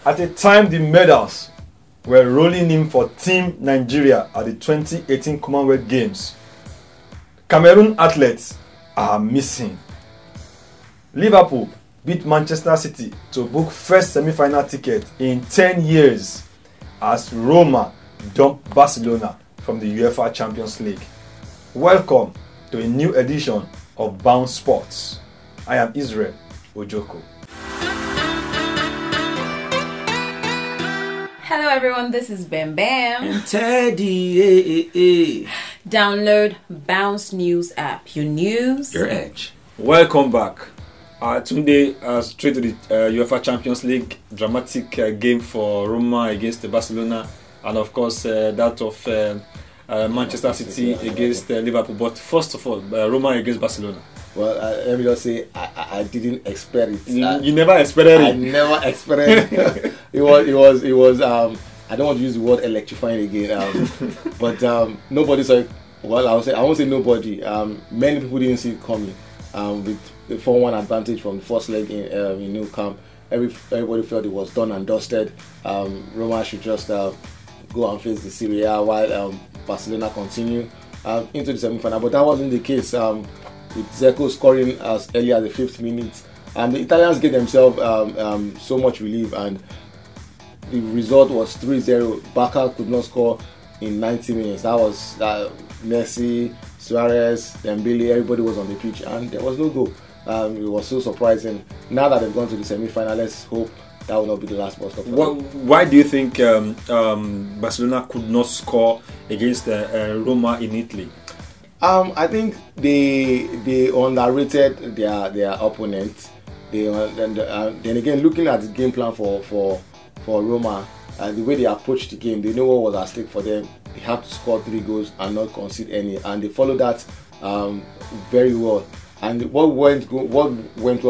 At a time the medals were rolling in for Team Nigeria at the 2018 Commonwealth Games, Cameroon athletes are missing. Liverpool beat Manchester City to book first semi-final ticket in 10 years as Roma dumped Barcelona from the UEFA Champions League. Welcome to a new edition of Bounce Sports. I am Israel Ojoko. Hello everyone, this is Bam Bam and Teddy. Download Bounce News app. Your news, your edge. Welcome back. Today, straight to the UEFA Champions League, dramatic game for Roma against Barcelona, and of course that of Manchester City against Liverpool. But first of all, Roma against Barcelona. Well, let me just say, I didn't expect it. You never expected it? I never expected it. It was I don't want to use the word electrifying again, but nobody saw it. Well, I won't say nobody. Many people didn't see it coming. With the 4-1 advantage from the first leg in Nou Camp, everybody felt it was done and dusted. Roma should just go and face the Serie A while Barcelona continue into the semi-final. But that wasn't the case. With Zeko scoring as early as the 5th minute, and the Italians gave themselves so much relief, and the result was 3-0. Barca could not score in 90 minutes. That was Messi, Suarez, Dembele, everybody was on the pitch, and there was no goal. It was so surprising. Now that they've gone to the semi-final, let's hope that will not be the last bus stop. Why do you think Barcelona could not score against Roma in Italy? I think they underrated their opponent. Then again, looking at the game plan for Roma and the way they approached the game, they know what was at stake for them. They have to score 3 goals and not concede any, and they followed that very well. And what went well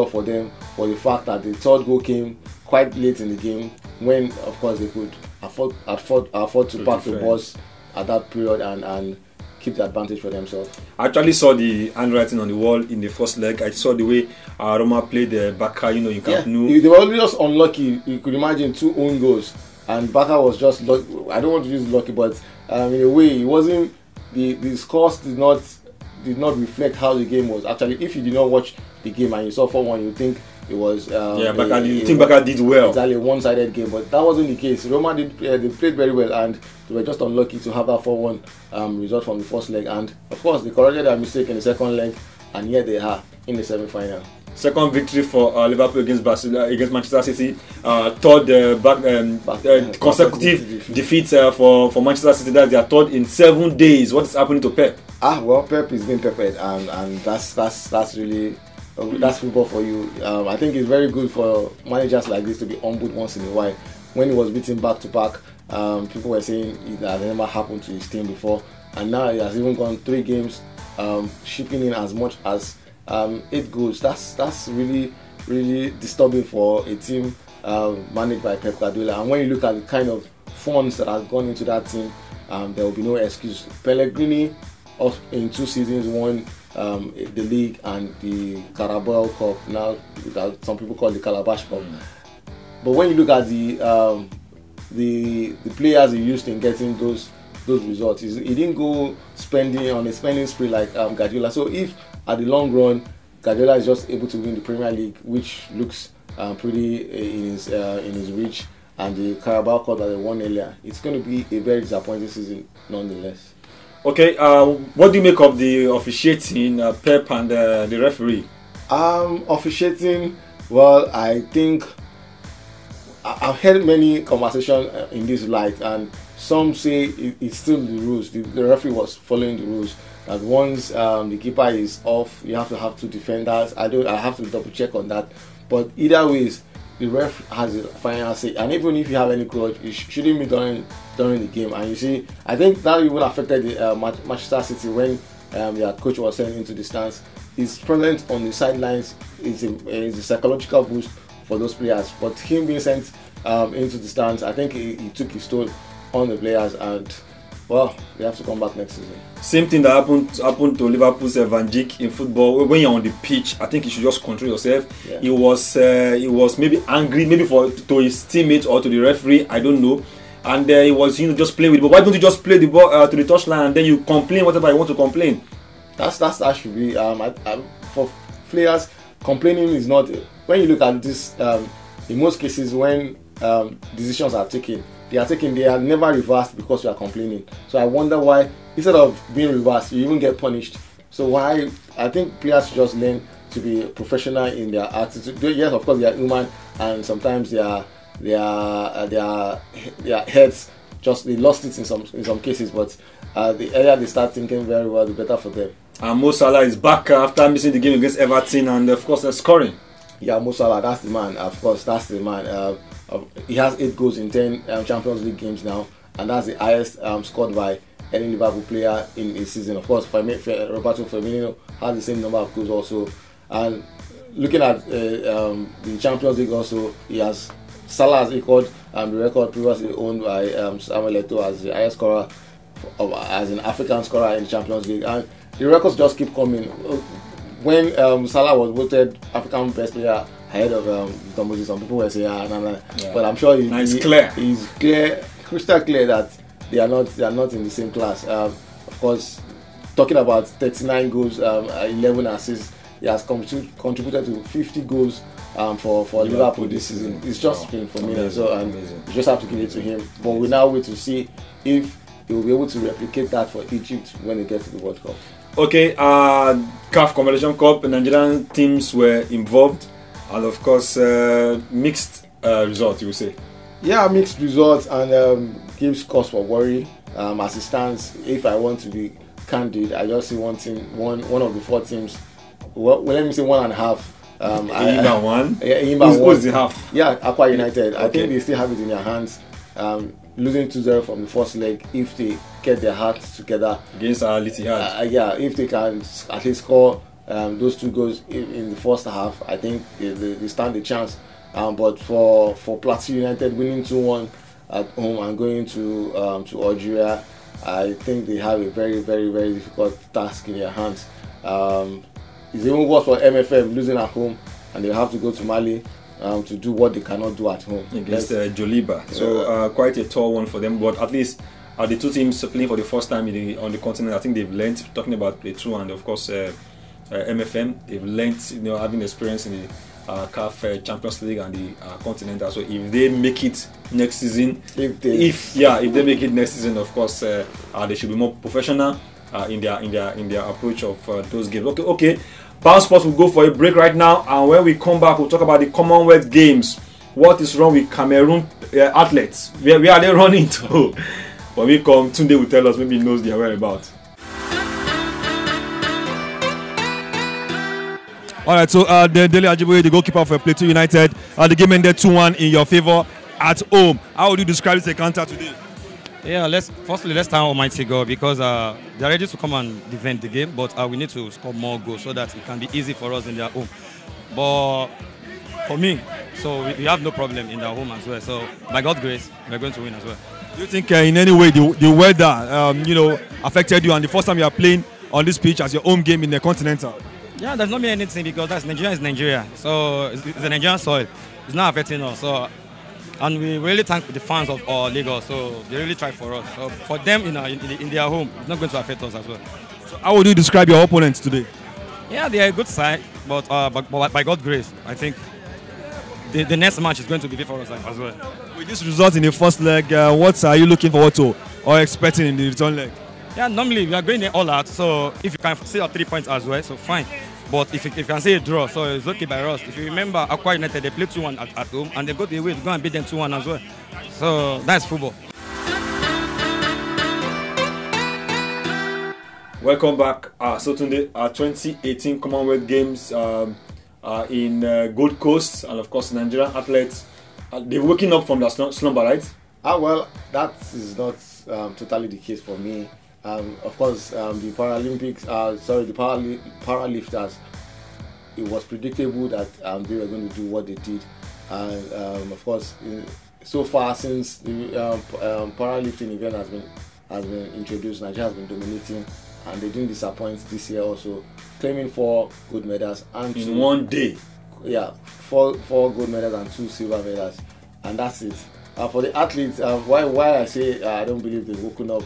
for them was the fact that the 3rd goal came quite late in the game, when of course they could afford to park the bus at that period and keep the advantage for themselves. I actually saw the handwriting on the wall in the first leg. I saw the way Roma played Barca, in Camp Nou. They were just unlucky. You could imagine 2 own goals, and Barca was just lucky. I don't want to use lucky, but in a way, it wasn't. The scores did not reflect how the game was. Actually, if you did not watch the game and you saw 4-1, you think it was Barca did well. Exactly, a one-sided game, but that wasn't the case. Roma they played very well, and they were just unlucky to have that 4-1 result from the first leg. And of course, they corrected their mistake in the second leg, and here they are in the semi-final. Second victory for Liverpool against Manchester City. 3rd consecutive defeat for Manchester City. That's their 3rd in 7 days. What is happening to Pep? Well, Pep is being peppered, and that's really. That's football for you. I think it's very good for managers like this to be humbled once in a while. When he was beaten back to back, people were saying it had never happened to his team before, and now he has even gone 3 games, shipping in as much as 8 goals. That's really disturbing for a team managed by Pep Guardiola. And when you look at the kind of funds that have gone into that team, there will be no excuse. Pellegrini, in 2 seasons, won the league and the Carabao Cup. Now some people call it the Calabash Cup. But when you look at the players he used in getting those results, he didn't go on a spending spree like Guardiola. So if at the long run Guardiola is just able to win the Premier League, which looks pretty in his reach, and the Carabao Cup that they won earlier, it's going to be a very disappointing season nonetheless. Okay, what do you make of the officiating, Pep and the referee? Officiating, well, I think I've heard many conversations in this light, and some say it's still the rules. The referee was following the rules. That once the keeper is off, you have to have 2 defenders. I have to double check on that. But either ways, the ref has the final say, and even if you have any grudge, it shouldn't be during the game. And you see, I think that even affected the Manchester City when their coach was sent into the stands. His presence on the sidelines is a psychological boost for those players, but him being sent into the stands, I think he took his toll on the players, and Well, they have to come back next season. Same thing that happened to Liverpool's Van Dijk in football. When you're on the pitch, I think you should just control yourself. Yeah. He was maybe angry, maybe to his teammates or to the referee. I don't know. And he was just playing with the ball. Why don't you just play the ball to the touchline and then you complain whatever you want to complain? That should be for players. Complaining is not. When you look at this, in most cases when decisions are taken, they are never reversed because you are complaining. So I wonder why, instead of being reversed, you even get punished. So why? I think players should just learn to be professional in their attitude. Yes, of course they are human, and sometimes their heads they lost it in some cases. But the earlier they start thinking very well, the better for them. And Mo Salah is back after missing the game against Everton, and of course they're scoring. Yeah, Mo Salah, that's the man. Of course, that's the man. He has 8 goals in 10 Champions League games now, and that's the highest scored by any Liverpool player in a season. Of course, Roberto Firmino has the same number of goals also. And looking at the Champions League also, Salah has equaled the record previously owned by Samuel Eto'o as the highest scorer, as an African scorer in the Champions League. And the records just keep coming. When Salah was voted African best player ahead of some people were saying, yeah. But I'm sure he's crystal clear that they are not in the same class. Of course, talking about 39 goals, 11 assists, he has contributed to 50 goals for Liverpool this season. It's just been for me, and you just have to give it to him. But we now wait to see if he will be able to replicate that for Egypt when they get to the World Cup. Okay, CAF Confederation Cup, Nigerian teams were involved, and of course, mixed results, you will say. Yeah, mixed results, and gives cause for worry. As it stands, if I want to be candid, I just see one team, one of the 4 teams. Well, let me say 1.5. Imba one. Yeah, Imba who's the half? Yeah, Akwa United. Okay. I think they still have it in their hands. Losing 2-0 from the first leg, if they get their hearts together against Al Ittihad. If they can at least score those 2 goals in the first half, I think they stand a chance. But for Plateau United winning 2-1 at home and going to Algeria, I think they have a very, very, very difficult task in their hands. It's even worse for MFM losing at home, and they have to go to Mali to do what they cannot do at home against Joliba. So quite a tall one for them, but at least the 2 teams playing for the first time on the continent, I think they've learned, talking about Plateau and of course MFM, they've learned, having experience in the CAF Champions League and the Continental. So if they make it next season, if they make it next season, of course they should be more professional in their approach of those games. Okay. Power Sports will go for a break right now, and when we come back, we'll talk about the Commonwealth Games. What is wrong with Cameroon athletes? Where are they running to? When we come, Tunde will tell us, maybe he knows their whereabouts. Alright, so Dele Ajiboye, the goalkeeper for Plateau United, the game ended 2-1 in your favour at home. How would you describe this encounter today? Yeah, let's thank Almighty God, because they're ready to come and defend the game, but we need to score more goals so that it can be easy for us in their home. But for me, so we have no problem in their home as well. So by God's grace, we're going to win as well. Do you think in any way the weather affected you, and the first time you are playing on this pitch as your home game in the Continental? Yeah, there's not been anything, because Nigeria is Nigeria. So it's a Nigerian soil. It's not affecting us. So. And we really thank the fans of Lagos, so they really try for us. So for them in their home, it's not going to affect us as well. So how would you describe your opponents today? Yeah, they are a good side, but by God's grace, I think the next match is going to be big for us as well. With this result in the first leg, what are you looking forward to or expecting in the return leg? Yeah, normally we are going all out, so if you can see our 3 points as well, so fine. But if you can say a draw, so it's okay by us. If you remember, Akwa United, they played 2-1 at home, and they got the way to go and beat them 2-1 as well. So that's football. Welcome back. So today, 2018 Commonwealth Games in Gold Coast, and of course Nigerian athletes, they're waking up from their slumber, right? Well, that is not totally the case for me. Of course, the Paralympics, the powerlifters, it was predictable that they were going to do what they did. And of course, so far since the powerlifting event has been has been introduced, Nigeria has been dominating, and they didn't disappoint this year also, claiming 4 gold medals and in one day. Yeah, 4 gold medals and 2 silver medals, and that's it. For the athletes, why I say I don't believe they've woken up.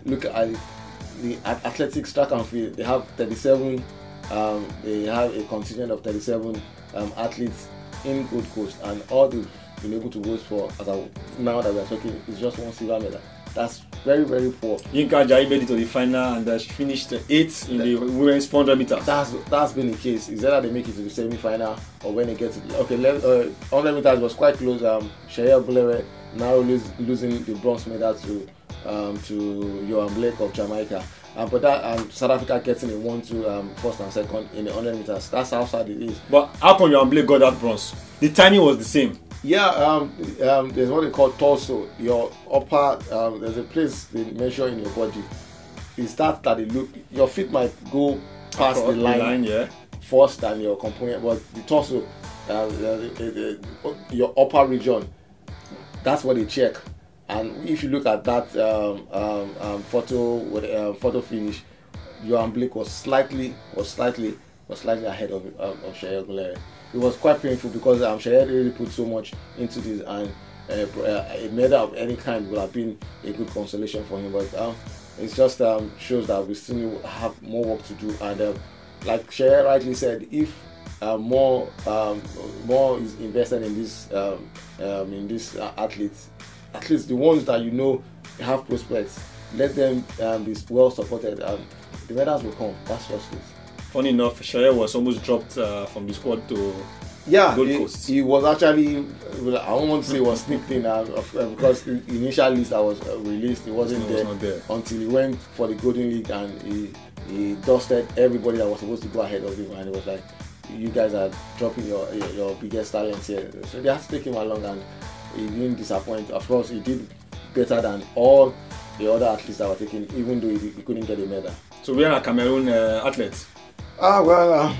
Look at the athletics, track and field. They have 37. They have a contingent of 37 athletes in Gold Coast, and all they've been able to vote for, now that we are talking, is just 1 silver medal. That's very, very poor. Yinka Ajayi made it to the final and finished 8th in the women's 400 meters. That's been the case. Is that they make it to the semi-final, or when they get to 100 meters was quite close. Seye Ogunlewe now losing the bronze medal to Johan Blake of Jamaica. But that South Africa getting a 1-2 first and second in the 100 meters. That's how sad it is. But how come Johan Blake got that bronze? The timing was the same. Yeah, there's what they call torso. Your upper, there's a place they measure in your body. It's that they look. Your feet might go past the line yeah, first than your component, but the torso, your upper region, that's what they check. And if you look at that photo finish, Johan Blake was slightly ahead of Seye Ogunlewe. It was quite painful because Seye really put so much into this, and a medal of any kind would have been a good consolation for him. But it just shows that we still have more work to do. And like Seye rightly said, if more is invested in these athletes, at least the ones that have prospects, let them be well supported. The medals will come. That's just it. Funny enough, Seye was almost dropped from the squad to Gold Coast. He was actually, I don't want to say he was sneaked in because the initial list that was released, he wasn't there until he went for the Golden League, and he dusted everybody that was supposed to go ahead of him, and it was like, you guys are dropping your biggest talents here. So they had to take him along, and he didn't disappoint. Of course, he did better than all the other athletes that were taken, even though he couldn't get a medal. So we are a Cameroon athletes. Well,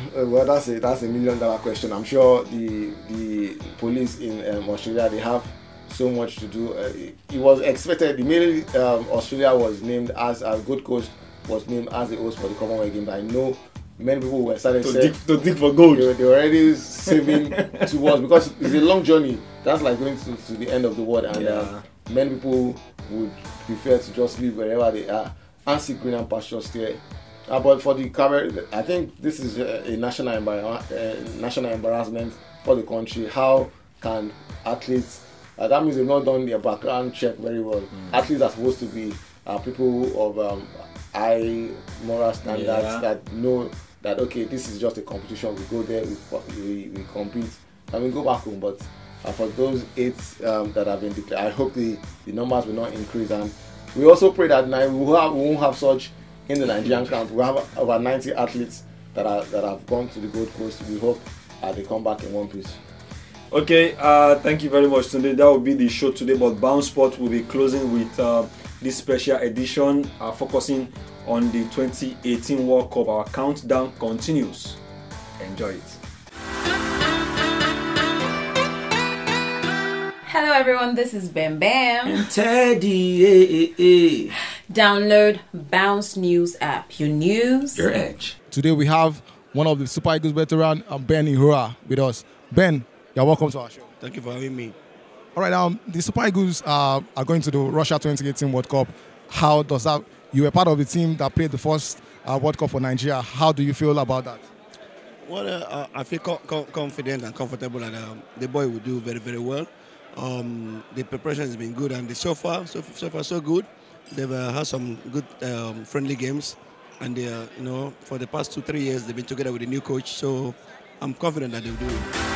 that's a $1 million question. I'm sure the police in Australia, they have so much to do. It was expected. The minute Australia was named as Gold Coast was named as the host for the Commonwealth Games, I know many people were starting to dig for gold. They were already saving towards, because it's a long journey. That's like going to the end of the world, and many people would prefer to just live wherever they are and see greener pastures there. But for the Cameroon, I think this is a national embarrassment for the country. How can athletes? That means they've not done their background check very well. Athletes are supposed to be people of high moral standards that know that, okay, this is just a competition. We go there, we compete, and we go back home. But for those 8 that have been declared, I hope the numbers will not increase. And we also pray that we won't have such in the Nigerian camp. We have over 90 athletes that have gone to the Gold Coast. We hope they come back in one piece. Okay, thank you very much, Tunde. That will be the show today, but Bounce Sport will be closing with this special edition focusing on the 2018 World Cup. Our countdown continues. Enjoy it. Hello everyone, this is Bam Bam and Teddy. Download Bounce News app. Your news, your edge. Today we have one of the Super Eagles veteran, Ben Ihura, with us. Ben, you're welcome to our show. Thank you for having me. All right, the Super Eagles are going to the Russia 2018 World Cup. How does that? You were part of the team that played the first World Cup for Nigeria. How do you feel about that? Well, I feel confident and comfortable that the boy will do very, very well. The preparation has been good, and so far so good. They've had some good friendly games, and for the past 2-3 years they've been together with the new coach. So I'm confident that they'll do it.